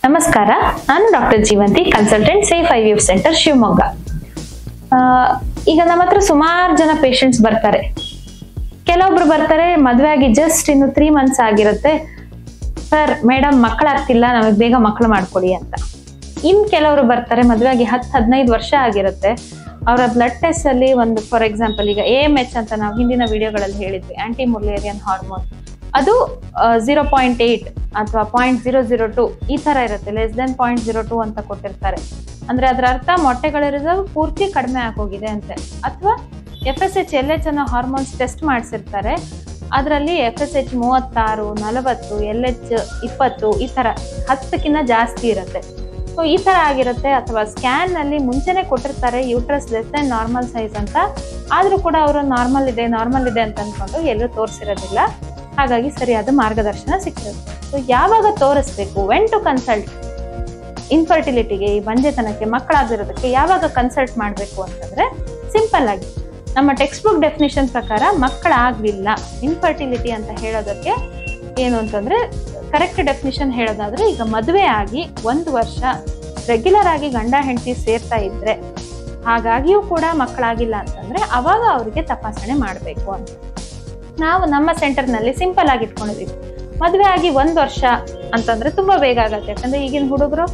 ನಮಸ್ಕಾರ, ನಾನು doctor Jeevanti, consultant safe IVF centre Shivamogga. ಈಗ ನಮ್ಮ ಹತ್ರ ಸುಮಾರು ಜನ ಪೇಷಂಟ್ಸ್ ಬರ್ತಾರೆ. ಕೆಲವೊಬ್ರು ಬರ್ತಾರೆ ಮದುವೆ ಆಗಿ ಜಸ್ಟ್ ಇನ್ನು 3 months ಆಗಿರುತ್ತೆ. ಸರ್ ಮೇಡಮ್ ಮಕ್ಕಳಾಗ್ತಿಲ್ಲ, ನಮಗೆ ಬೇಗ ಮಕ್ಕಳು ಮಾಡ್ಕೊಡಿ ಅಂತ. ಇನ್ ಕೆಲವರು ಬರ್ತಾರೆ ಮದುವೆ ಆಗಿ 10-15 ವರ್ಷ ಆಗಿರುತ್ತೆ. ಅವರ ಬ್ಲಡ್ ಟೆಸ್ಟ್ ಅಲ್ಲಿ ಒಂದು ಫಾರ್ ಎಕ್ಸಾಂಪಲ್ ಈಗ AMH ಅಂತ ನಾವು ಹಿಂದಿನ ವಿಡಿಯೋಗಳಲ್ಲಿ ಹೇಳಿದ್ವಿ, ಆಂಟಿ ಮುಲೇರಿಯನ್ ಹಾರ್ಮೋನ್, ಅದು 0.8 ಅಥವಾ 0.002 ಈ ತರ ಇರುತ್ತೆ. ಲೆಸ್ ದೆನ್ 0.02 ಅಂತ ಕೊಟ್ಟಿರ್ತಾರೆ. ಅಂದ್ರೆ ಅದರ ಅರ್ಥ ಮೊಟ್ಟೆಗಳ ರಿಸರ್ವ್ ಪೂರ್ತಿ ಕಡಿಮೆ ಆಗೋಗಿದೆ ಅಂತೆ. ಅಥವಾ FSH LH ಅನ್ನೋ ಹಾರ್ಮೋನ್ಸ್ ಟೆಸ್ಟ್ ಮಾಡಿಸಿರ್ತಾರೆ, ಅದರಲ್ಲಿ FSH 36, 40, LH 20 ಈ ತರ 10ಕ್ಕಿಂತ ಜಾಸ್ತಿ ಇರುತ್ತೆ. ಸೊ ಈ ತರ ಆಗಿರುತ್ತೆ. ಅಥವಾ ಸ್ಕ್ಯಾನ್ ನಲ್ಲಿ ಮುಂಚೆನೆ ಕೊಟ್ಟಿರ್ತಾರೆ uterus less than normal size ಅಂತ, ಆದ್ರೂ ಕೂಡ ಅವರು ನಾರ್ಮಲ್ ಇದೆ ಅಂತ ಅನ್ಕೊಂಡು ಎಲ್ಲೂ ತೋರಿಸಿರೋದಿಲ್ಲ. ಹಾಗಾಗಿ ಸರಿಯಾದ ಮಾರ್ಗದರ್ಶನ ಸಿಗ್ತದೆ. ಸೊ ಯಾವಾಗ ತೋರಿಸ್ಬೇಕು, ವೆನ್ ಟು ಕನ್ಸಲ್ಟ್, ಇನ್ಫರ್ಟಿಲಿಟಿಗೆ, ಈ ಬಂಜೆತನಕ್ಕೆ, ಮಕ್ಕಳಾಗಿರೋದಕ್ಕೆ ಯಾವಾಗ ಕನ್ಸಲ್ಟ್ ಮಾಡಬೇಕು ಅಂತಂದ್ರೆ ಸಿಂಪಲ್ ಆಗಿ ನಮ್ಮ ಟೆಕ್ಸ್ಟ್ ಬುಕ್ ಡೆಫಿನಿಷನ್ ಪ್ರಕಾರ ಮಕ್ಕಳಾಗ್ಲಿಲ್ಲ, ಇನ್ಫರ್ಟಿಲಿಟಿ ಅಂತ ಹೇಳೋದಕ್ಕೆ ಏನು ಅಂತಂದ್ರೆ ಕರೆಕ್ಟ್ ಡೆಫಿನಿಷನ್ ಹೇಳೋದಾದ್ರೆ, ಈಗ ಮದುವೆ ಆಗಿ 1 ವರ್ಷ ರೆಗ್ಯುಲರ್ ಆಗಿ ಗಂಡ ಹೆಂಡತಿ ಸೇರ್ತಾ ಇದ್ರೆ, ಹಾಗಾಗಿಯೂ ಕೂಡ ಮಕ್ಕಳಾಗಿಲ್ಲ ಅಂತಂದ್ರೆ ಅವಾಗ ಅವ್ರಿಗೆ ತಪಾಸಣೆ ಮಾಡಬೇಕು ಅಂತ. ನಾವು ನಮ್ಮ ಸೆಂಟರ್ ನಲ್ಲಿ ಸಿಂಪಲ್ ಆಗಿ ಇಟ್ಕೊಂಡಿದೀವಿ. ಮದುವೆ ಆಗಿ 1 ವರ್ಷ ಅಂತಂದ್ರೆ ತುಂಬಾ ಬೇಗ ಆಗತ್ತೆ. ಯಾಕಂದ್ರೆ ಈಗಿನ ಹುಡುಗರು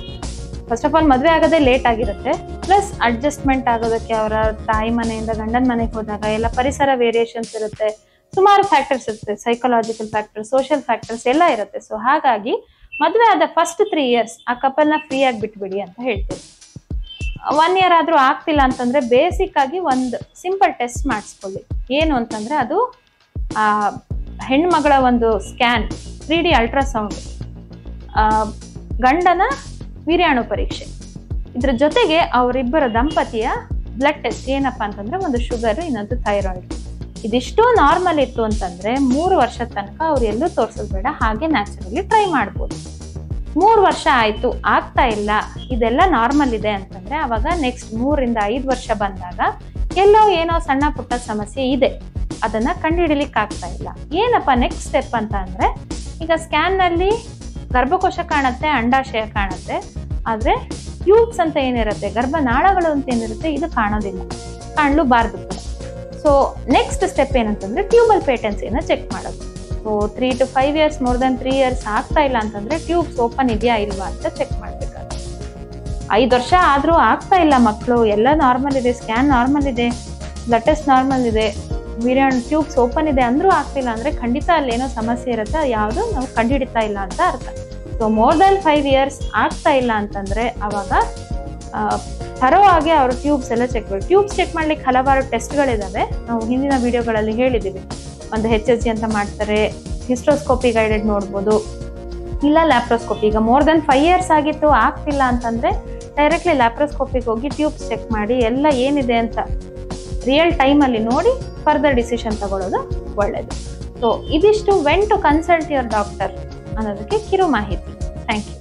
ಫಸ್ಟ್ ಆಫ್ ಆಲ್ ಮದುವೆ ಆಗೋದೇ ಲೇಟ್ ಆಗಿರುತ್ತೆ. ಪ್ಲಸ್ ಅಡ್ಜಸ್ಟ್ಮೆಂಟ್ ಆಗೋದಕ್ಕೆ ಅವರ ತಾಯಿ ಮನೆಯಿಂದ ಗಂಡನ ಮನೆಗೆ ಹೋದಾಗ ಎಲ್ಲ ಪರಿಸರ ವೇರಿಯೇಷನ್ಸ್ ಇರುತ್ತೆ, ಸುಮಾರು ಫ್ಯಾಕ್ಟರ್ಸ್ ಇರುತ್ತೆ, ಸೈಕಲಾಜಿಕಲ್ ಫ್ಯಾಕ್ಟರ್ಸ್, ಸೋಷಿಯಲ್ ಫ್ಯಾಕ್ಟರ್ಸ್ ಎಲ್ಲ ಇರುತ್ತೆ. ಸೊ ಹಾಗಾಗಿ ಮದುವೆ ಆದ ಫಸ್ಟ್ 3 years ಆ ಕಪಲ್ನ ಫ್ರೀ ಆಗಿ ಬಿಟ್ಬಿಡಿ ಅಂತ ಹೇಳ್ತೀವಿ. 1 year ಆದ್ರೂ ಆಗ್ತಿಲ್ಲ ಅಂತಂದ್ರೆ ಬೇಸಿಕ್ ಆಗಿ ಒಂದು ಸಿಂಪಲ್ ಟೆಸ್ಟ್ ಮಾಡಿಸ್ಕೊಳ್ಳಿ. ಏನು ಅಂತಂದ್ರೆ ಅದು ಆ ಹೆಣ್ಮಗಳ ಒಂದು ಸ್ಕ್ಯಾನ್, 3D ಅಲ್ಟ್ರಾಸೌಂಡ್, ಗಂಡನ ವೀರ್ಯಾಣು ಪರೀಕ್ಷೆ, ಇದ್ರ ಜೊತೆಗೆ ಅವರಿಬ್ಬರ ದಂಪತಿಯ ಬ್ಲಡ್ ಟೆಸ್ಟ್. ಏನಪ್ಪಾ ಅಂತಂದ್ರೆ ಒಂದು ಶುಗರ್, ಇನ್ನೊಂದು ಥೈರಾಯ್ಡ್. ಇದಿಷ್ಟು ನಾರ್ಮಲ್ ಇತ್ತು ಅಂತಂದ್ರೆ 3 ವರ್ಷದ ತನಕ ಅವ್ರು ಎಲ್ಲೂ ತೋರ್ಸೋದು ಬೇಡ, ಹಾಗೆ ನ್ಯಾಚುರಲಿ ಟ್ರೈ ಮಾಡ್ಬೋದು. 3 ವರ್ಷ ಆಯ್ತು ಆಗ್ತಾ ಇಲ್ಲ, ಇದೆಲ್ಲ ನಾರ್ಮಲ್ ಇದೆ ಅಂತಂದ್ರೆ ಅವಾಗ ನೆಕ್ಸ್ಟ್ 3 ರಿಂದ 5 ವರ್ಷ ಬಂದಾಗ ಎಲ್ಲೋ ಏನೋ ಸಣ್ಣ ಪುಟ್ಟ ಸಮಸ್ಯೆ ಇದೆ, ಅದನ್ನ ಕಂಡುಹಿಡಿಲಿಕ್ಕೆ ಆಗ್ತಾ ಇಲ್ಲ. ಏನಪ್ಪ ನೆಕ್ಸ್ಟ್ ಸ್ಟೆಪ್ ಅಂತ ಅಂದ್ರೆ, ಈಗ ಸ್ಕ್ಯಾನ್ ನಲ್ಲಿ ಗರ್ಭಕೋಶ ಕಾಣುತ್ತೆ, ಅಂಡಾಶಯ ಕಾಣುತ್ತೆ, ಆದ್ರೆ ಟ್ಯೂಬ್ಸ್ ಅಂತ ಏನಿರುತ್ತೆ, ಗರ್ಭನಾಳಗಳು ಅಂತ ಏನಿರುತ್ತೆ, ಇದು ಕಾಣೋದಿಲ್ಲ, ಕಾಣಲೂಬಾರ್ದು. ಸೊ ನೆಕ್ಸ್ಟ್ ಸ್ಟೆಪ್ ಏನಂತಂದ್ರೆ ಟ್ಯೂಬಲ್ ಪೇಟೆನ್ಸಿನ ಚೆಕ್ ಮಾಡೋದು. So 3 to 5 years, more than 3 years ಆಗ್ತಾ ಇಲ್ಲ ಅಂತಂದ್ರೆ ಟ್ಯೂಬ್ಸ್ ಓಪನ್ ಇದೆಯಾ ಇಲ್ವಾ ಅಂತ ಚೆಕ್ ಮಾಡ್ಬೇಕಾಗುತ್ತೆ. 5 ವರ್ಷ ಆದ್ರೂ ಆಗ್ತಾ ಇಲ್ಲ ಮಕ್ಕಳು, ಎಲ್ಲ ನಾರ್ಮಲ್ ಇದೆ, ಸ್ಕ್ಯಾನ್ ನಾರ್ಮಲ್ ಇದೆ, ಬ್ಲಡ್ ಟೆಸ್ಟ್ ನಾರ್ಮಲ್ ಇದೆ, ವೀರ್ಯಾಣು ಟ್ಯೂಬ್ಸ್ ಓಪನ್ ಇದೆ ಅಂದ್ರೂ ಆಗ್ತಿಲ್ಲ ಅಂದ್ರೆ ಖಂಡಿತ ಅಲ್ಲೇನೋ ಸಮಸ್ಯೆ ಇರುತ್ತೆ, ಯಾವುದು ನಾವು ಕಂಡುಹಿಡಿತಾ ಇಲ್ಲ ಅಂತ ಅರ್ಥ. ಸೊ ಮೋರ್ ದನ್ 5 years ಆಗ್ತಾ ಇಲ್ಲ ಅಂತಂದ್ರೆ ಅವಾಗ ಥರೋವಾಗಿ ಅವರು ಟ್ಯೂಬ್ಸ್ ಎಲ್ಲ ಚೆಕ್ ಮಾಡಿ. ಟ್ಯೂಬ್ಸ್ ಚೆಕ್ ಮಾಡ್ಲಿಕ್ಕೆ ಹಲವಾರು ಟೆಸ್ಟ್ಗಳಿದಾವೆ, ನಾವು ಹಿಂದಿನ ವಿಡಿಯೋಗಳಲ್ಲಿ ಹೇಳಿದ್ದೀವಿ. ಒಂದು HSG ಅಂತ ಮಾಡ್ತಾರೆ, ಹಿಸ್ಟೋಸ್ಕೋಪಿ ಗೈಡೆಡ್ ನೋಡ್ಬೋದು, ಇಲ್ಲ ಲ್ಯಾಪ್ರೋಸ್ಕೋಪಿ. ಈಗ ಮೋರ್ ದನ್ 5 years ಆಗಿತ್ತು ಆಗ್ತಿಲ್ಲ ಅಂತಂದ್ರೆ ಡೈರೆಕ್ಟ್ಲಿ ಲ್ಯಾಪ್ರೋಸ್ಕೋಪಿಗೆ ಹೋಗಿ ಟ್ಯೂಬ್ಸ್ ಚೆಕ್ ಮಾಡಿ ಎಲ್ಲ ಏನಿದೆ ಅಂತ ರಿಯಲ್ ಟೈಮಲ್ಲಿ ನೋಡಿ ಫರ್ದರ್ ಡಿಸಿಷನ್ ತಗೊಳ್ಳೋದು ಒಳ್ಳೇದು. ಸೊ ಇದಿಷ್ಟು when to consult your doctor ಅನ್ನೋದಕ್ಕೆ ಕಿರು ಮಾಹಿತಿ. Thank you.